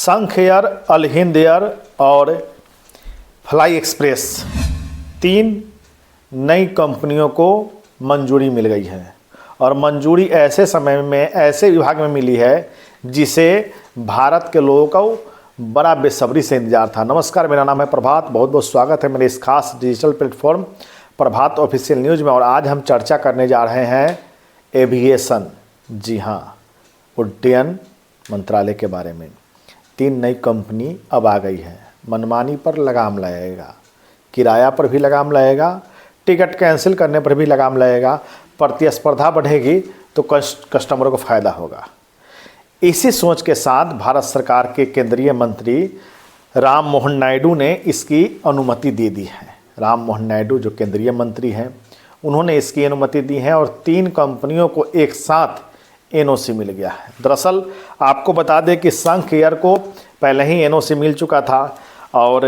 संख एयर, अल हिंद एयर और fly express, 3 नई कंपनियों को मंजूरी मिल गई है। और मंजूरी ऐसे समय में, ऐसे विभाग में मिली है जिसे भारत के लोगों को बड़ा बेसब्री से इंतजार था। नमस्कार, मेरा नाम है प्रभात, बहुत बहुत स्वागत है मेरे इस खास डिजिटल प्लेटफॉर्म प्रभात ऑफिशियल न्यूज़ में। और आज हम चर्चा करने जा रहे हैं एविएशन, जी हाँ, उड्डयन मंत्रालय के बारे में। 3 नई कंपनी अब आ गई है। मनमानी पर लगाम लगेगा, किराया पर भी लगाम लगेगा, टिकट कैंसिल करने पर भी लगाम लगेगा। प्रतिस्पर्धा बढ़ेगी तो कस्टमरों को फ़ायदा होगा। इसी सोच के साथ भारत सरकार के केंद्रीय मंत्री राम मोहन नायडू ने इसकी अनुमति दे दी है। राम मोहन नायडू जो केंद्रीय मंत्री हैं, उन्होंने इसकी अनुमति दी है और 3 कंपनियों को एक साथ एनओसी मिल गया है। दरअसल आपको बता दें कि संख एयर को पहले ही एनओसी मिल चुका था और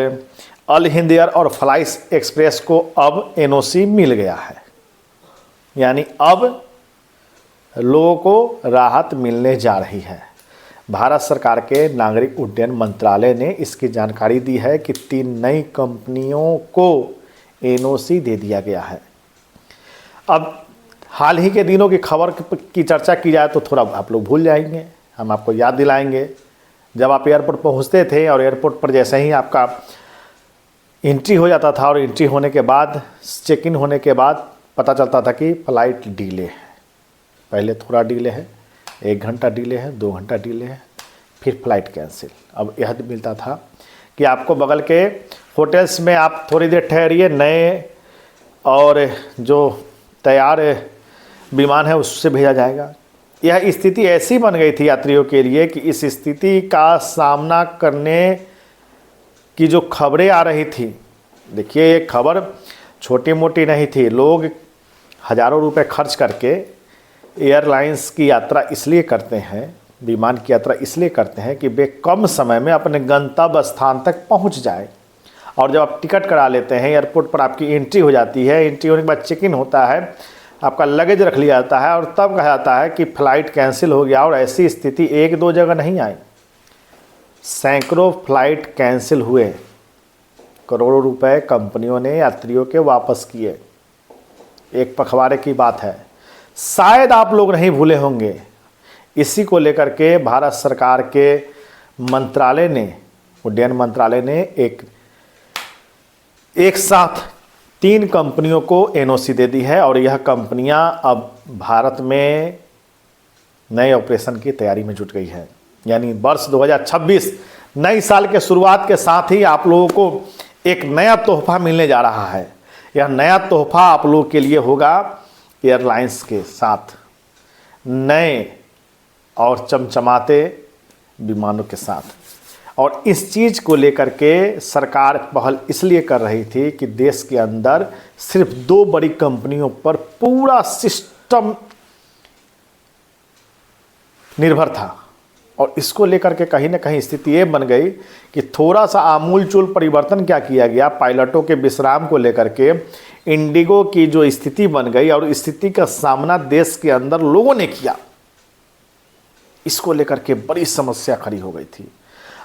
अल हिंद एयर और फ्लाई एक्सप्रेस को अब एनओसी मिल गया है। यानी अब लोगों को राहत मिलने जा रही है। भारत सरकार के नागरिक उड्डयन मंत्रालय ने इसकी जानकारी दी है कि 3 नई कंपनियों को एनओसी दे दिया गया है। अब हाल ही के दिनों की खबर की चर्चा की जाए तो थोड़ा आप लोग भूल जाएंगे। हम आपको याद दिलाएंगे, जब आप एयरपोर्ट पहुंचते थे और एयरपोर्ट पर जैसे ही आपका एंट्री हो जाता था और एंट्री होने के बाद, चेक इन होने के बाद पता चलता था कि फ़्लाइट डिले है। पहले थोड़ा डिले है, 1 घंटा डिले है, 2 घंटा डिले है, फिर फ़्लाइट कैंसिल। अब यह मिलता था कि आपको बगल के होटल्स में आप थोड़ी देर ठहरिए, नए और जो तैयार विमान है उससे भेजा जाएगा। यह स्थिति ऐसी बन गई थी यात्रियों के लिए कि इस स्थिति का सामना करने की जो खबरें आ रही थी, देखिए ये खबर छोटी मोटी नहीं थी। लोग हज़ारों रुपए खर्च करके एयरलाइंस की यात्रा इसलिए करते हैं, विमान की यात्रा इसलिए करते हैं कि वे कम समय में अपने गंतव्य स्थान तक पहुंच जाए। और जब आप टिकट करा लेते हैं, एयरपोर्ट पर आपकी एंट्री हो जाती है, एंट्री होने के बाद चेक इन होता है, आपका लगेज रख लिया जाता है और तब कहा जाता है कि फ़्लाइट कैंसिल हो गया। और ऐसी स्थिति 1-2 जगह नहीं आई, सैकड़ों फ्लाइट कैंसिल हुए। करोड़ों रुपए कंपनियों ने यात्रियों के वापस किए। एक पखवाड़े की बात है, शायद आप लोग नहीं भूले होंगे। इसी को लेकर के भारत सरकार के मंत्रालय ने, उड्डयन मंत्रालय ने एक साथ 3 कंपनियों को एनओसी दे दी है। और यह कंपनियां अब भारत में नए ऑपरेशन की तैयारी में जुट गई है। यानी वर्ष 2026 नई साल के शुरुआत के साथ ही आप लोगों को एक नया तोहफा मिलने जा रहा है। यह नया तोहफा आप लोगों के लिए होगा एयरलाइंस के साथ, नए और चमचमाते विमानों के साथ। और इस चीज़ को लेकर के सरकार पहल इसलिए कर रही थी कि देश के अंदर सिर्फ 2 बड़ी कंपनियों पर पूरा सिस्टम निर्भर था। और इसको लेकर के कहीं ना कहीं स्थिति ये बन गई कि थोड़ा सा आमूलचूल परिवर्तन क्या किया गया, पायलटों के विश्राम को लेकर के इंडिगो की जो स्थिति बन गई और स्थिति का सामना देश के अंदर लोगों ने किया, इसको लेकर के बड़ी समस्या खड़ी हो गई थी।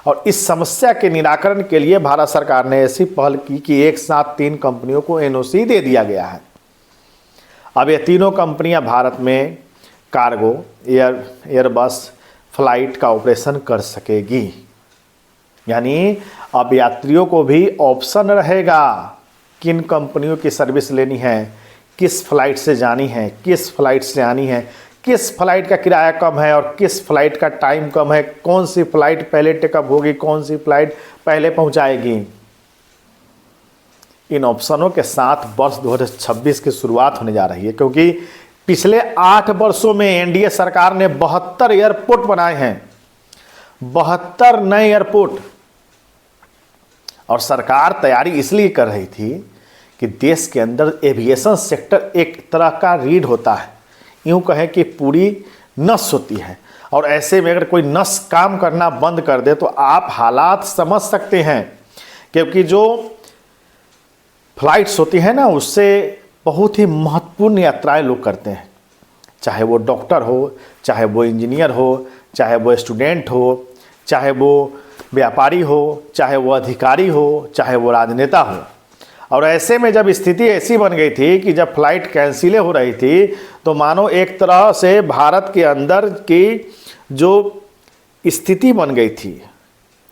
और इस समस्या के निराकरण के लिए भारत सरकार ने ऐसी पहल की कि एक साथ 3 कंपनियों को एनओसी दे दिया गया है। अब ये तीनों कंपनियां भारत में कार्गो, एयरबस फ्लाइट का ऑपरेशन कर सकेगी। यानी अब यात्रियों को भी ऑप्शन रहेगा किन कंपनियों की सर्विस लेनी है, किस फ्लाइट से जानी है, किस फ्लाइट से आनी है, किस फ्लाइट का किराया कम है और किस फ्लाइट का टाइम कम है, कौन सी फ्लाइट पहले टेकअप होगी, कौन सी फ्लाइट पहले पहुंचाएगी। इन ऑप्शनों के साथ वर्ष 2026 की शुरुआत होने जा रही है, क्योंकि पिछले 8 वर्षों में एनडीए सरकार ने 72 एयरपोर्ट बनाए हैं, 72 नए एयरपोर्ट। और सरकार तैयारी इसलिए कर रही थी कि देश के अंदर एविएशन सेक्टर एक तरह का रीढ़ होता है, यूं कहें कि पूरी नस होती है। और ऐसे में अगर कोई नस काम करना बंद कर दे तो आप हालात समझ सकते हैं, क्योंकि जो फ्लाइट्स होती है ना, उससे बहुत ही महत्वपूर्ण यात्राएं लोग करते हैं। चाहे वो डॉक्टर हो, चाहे वो इंजीनियर हो, चाहे वो स्टूडेंट हो, चाहे वो व्यापारी हो, चाहे वो अधिकारी हो, चाहे वो राजनेता हो। और ऐसे में जब स्थिति ऐसी बन गई थी कि जब फ्लाइट कैंसिलें हो रही थी तो मानो एक तरह से भारत के अंदर की जो स्थिति बन गई थी।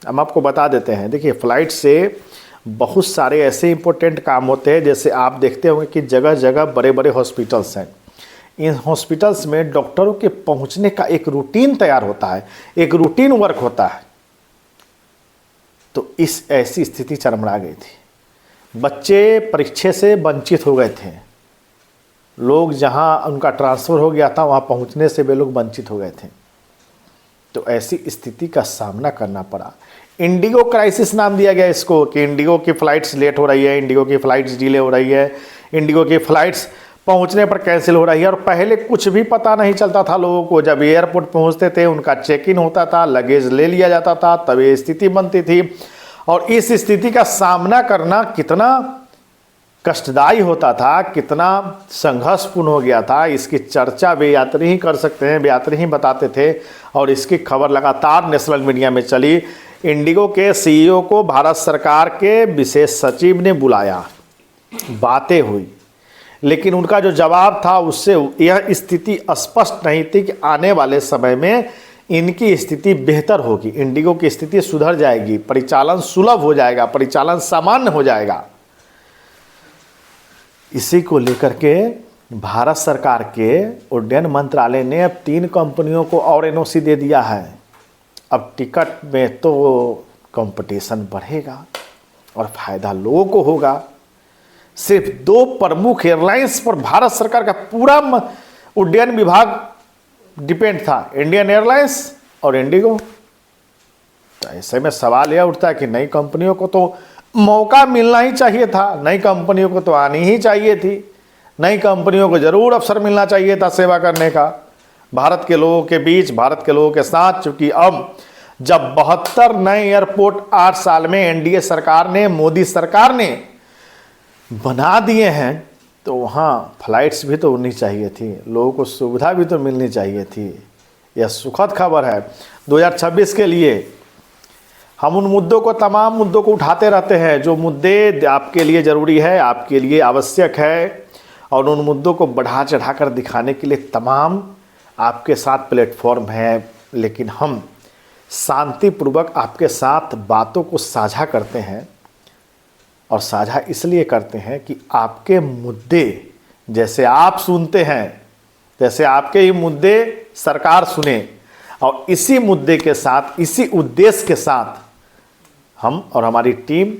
हम आपको बता देते हैं, देखिए फ्लाइट से बहुत सारे ऐसे इंपॉर्टेंट काम होते हैं, जैसे आप देखते होंगे कि जगह जगह बड़े बड़े हॉस्पिटल्स हैं। इन हॉस्पिटल्स में डॉक्टरों के पहुंचने का एक रूटीन तैयार होता है, एक रूटीन वर्क होता है। तो इस ऐसी स्थिति चरमरा गई थी, बच्चे परीक्षा से वंचित हो गए थे, लोग जहां उनका ट्रांसफ़र हो गया था वहां पहुंचने से वे लोग वंचित हो गए थे। तो ऐसी स्थिति का सामना करना पड़ा। इंडिगो क्राइसिस नाम दिया गया इसको कि इंडिगो की फ़्लाइट्स लेट हो रही है, इंडिगो की फ़्लाइट्स डिले हो रही है, इंडिगो की फ़्लाइट्स पहुंचने पर कैंसिल हो रही है। और पहले कुछ भी पता नहीं चलता था लोगों को। जब एयरपोर्ट पहुंचते थे, उनका चेक इन होता था, लगेज ले लिया जाता था, तब ये स्थिति बनती थी। और इस स्थिति का सामना करना कितना कष्टदायी होता था, कितना संघर्षपूर्ण हो गया था, इसकी चर्चा वे यात्री ही कर सकते हैं, वे यात्री ही बताते थे। और इसकी खबर लगातार नेशनल मीडिया में चली। इंडिगो के सीईओ को भारत सरकार के विशेष सचिव ने बुलाया, बातें हुई, लेकिन उनका जो जवाब था उससे यह स्थिति स्पष्ट नहीं थी कि आने वाले समय में इनकी स्थिति बेहतर होगी, इंडिगो की स्थिति सुधर जाएगी, परिचालन सुलभ हो जाएगा, परिचालन सामान्य हो जाएगा। इसी को लेकर के भारत सरकार के उड्डयन मंत्रालय ने अब 3 कंपनियों को और एनओसी दे दिया है। अब टिकट में तो कंपटीशन बढ़ेगा और फायदा लोगों को होगा। सिर्फ 2 प्रमुख एयरलाइंस पर भारत सरकार का पूरा उड्डयन विभाग डिपेंड था, इंडियन एयरलाइंस और इंडिगो। तो ऐसे में सवाल यह उठता है कि नई कंपनियों को तो मौका मिलना ही चाहिए था, नई कंपनियों को तो आनी ही चाहिए थी, नई कंपनियों को जरूर अवसर मिलना चाहिए था सेवा करने का भारत के लोगों के बीच, भारत के लोगों के साथ। चूंकि अब जब 72 नए एयरपोर्ट 8 साल में एनडीए सरकार ने, मोदी सरकार ने बना दिए हैं, तो वहाँ फ्लाइट्स भी तो उड़नी चाहिए थी, लोगों को सुविधा भी तो मिलनी चाहिए थी। यह सुखद खबर है 2026 के लिए। हम उन मुद्दों को, तमाम मुद्दों को उठाते रहते हैं जो मुद्दे आपके लिए ज़रूरी है, आपके लिए आवश्यक है, और उन मुद्दों को बढ़ा चढ़ा कर दिखाने के लिए तमाम आपके साथ प्लेटफॉर्म है। लेकिन हम शांतिपूर्वक आपके साथ बातों को साझा करते हैं, और साझा इसलिए करते हैं कि आपके मुद्दे जैसे आप सुनते हैं, जैसे आपके ही मुद्दे सरकार सुने, और इसी मुद्दे के साथ, इसी उद्देश्य के साथ हम और हमारी टीम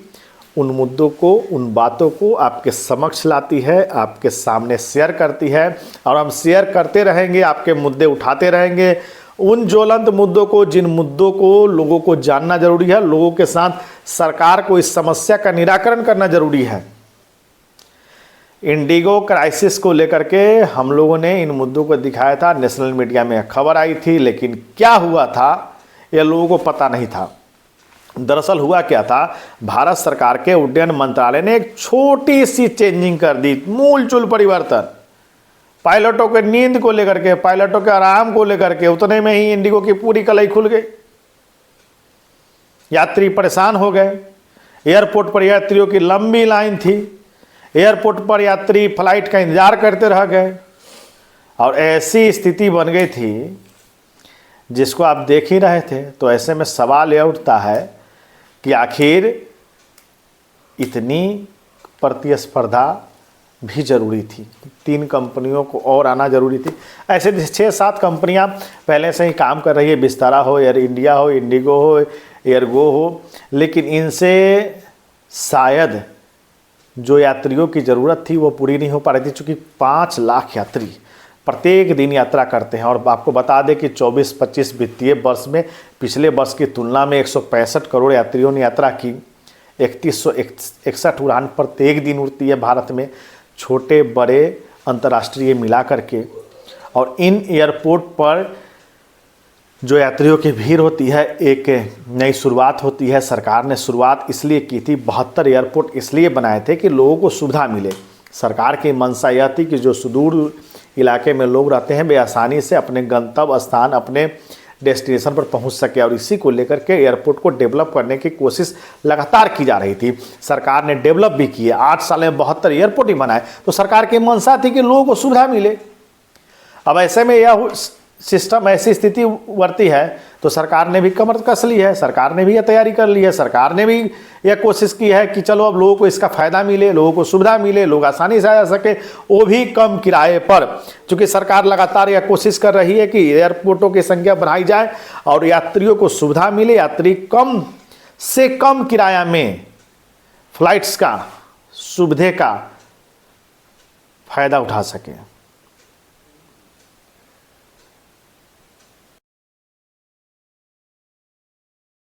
उन मुद्दों को, उन बातों को आपके समक्ष लाती है, आपके सामने शेयर करती है। और हम शेयर करते रहेंगे, आपके मुद्दे उठाते रहेंगे, उन ज्वलंत मुद्दों को, जिन मुद्दों को लोगों को जानना जरूरी है, लोगों के साथ सरकार को इस समस्या का निराकरण करना जरूरी है। इंडिगो क्राइसिस को लेकर के हम लोगों ने इन मुद्दों को दिखाया था, नेशनल मीडिया में खबर आई थी, लेकिन क्या हुआ था यह लोगों को पता नहीं था। दरअसल हुआ क्या था, भारत सरकार के उड्डयन मंत्रालय ने एक छोटी सी चेंजिंग कर दी, मूलचूल परिवर्तन। पायलटों के नींद को लेकर के, पायलटों के आराम को लेकर के, उतने में ही इंडिगो की पूरी कलाई खुल गई। यात्री परेशान हो गए, एयरपोर्ट पर यात्रियों की लंबी लाइन थी, एयरपोर्ट पर यात्री फ्लाइट का इंतजार करते रह गए, और ऐसी स्थिति बन गई थी जिसको आप देख ही रहे थे। तो ऐसे में सवाल यह उठता है कि आखिर इतनी प्रतिस्पर्धा भी जरूरी थी, 3 कंपनियों को और आना जरूरी थी। ऐसे 6-7 कंपनियां पहले से ही काम कर रही है, विस्तारा हो, एयर इंडिया हो, इंडिगो हो, एयरगो हो, लेकिन इनसे शायद जो यात्रियों की ज़रूरत थी वो पूरी नहीं हो पा रही थी। चूँकि 5 लाख यात्री प्रत्येक दिन यात्रा करते हैं, और आपको बता दें कि 24-25 वित्तीय वर्ष में पिछले वर्ष की तुलना में 165 करोड़ यात्रियों ने यात्रा की। 3161 उड़ान प्रत्येक दिन उड़ती है भारत में, छोटे बड़े अंतर्राष्ट्रीय मिला करके। और इन एयरपोर्ट पर जो यात्रियों की भीड़ होती है, एक नई शुरुआत होती है। सरकार ने शुरुआत इसलिए की थी, 72 एयरपोर्ट इसलिए बनाए थे कि लोगों को सुविधा मिले। सरकार की मंशा यह थी कि जो सुदूर इलाके में लोग रहते हैं वे आसानी से अपने गंतव्य स्थान, अपने डेस्टिनेशन पर पहुंच सके। और इसी को लेकर के एयरपोर्ट को डेवलप करने की कोशिश लगातार की जा रही थी। सरकार ने डेवलप भी किए, 8 साल में 72 एयरपोर्ट ही बनाए। तो सरकार की मंशा थी कि लोगों को सुविधा मिले। अब ऐसे में यह सिस्टम, ऐसी स्थिति उभरती है तो सरकार ने भी कमर कस ली है, सरकार ने भी यह तैयारी कर ली है, सरकार ने भी यह कोशिश की है कि चलो अब लोगों को इसका फ़ायदा मिले, लोगों को सुविधा मिले, लोग आसानी से आ सके, वो भी कम किराए पर। चूँकि सरकार लगातार यह कोशिश कर रही है कि एयरपोर्टों की संख्या बढ़ाई जाए और यात्रियों को सुविधा मिले, यात्री कम से कम किराया में फ्लाइट्स का, सुविधा का फ़ायदा उठा सकें।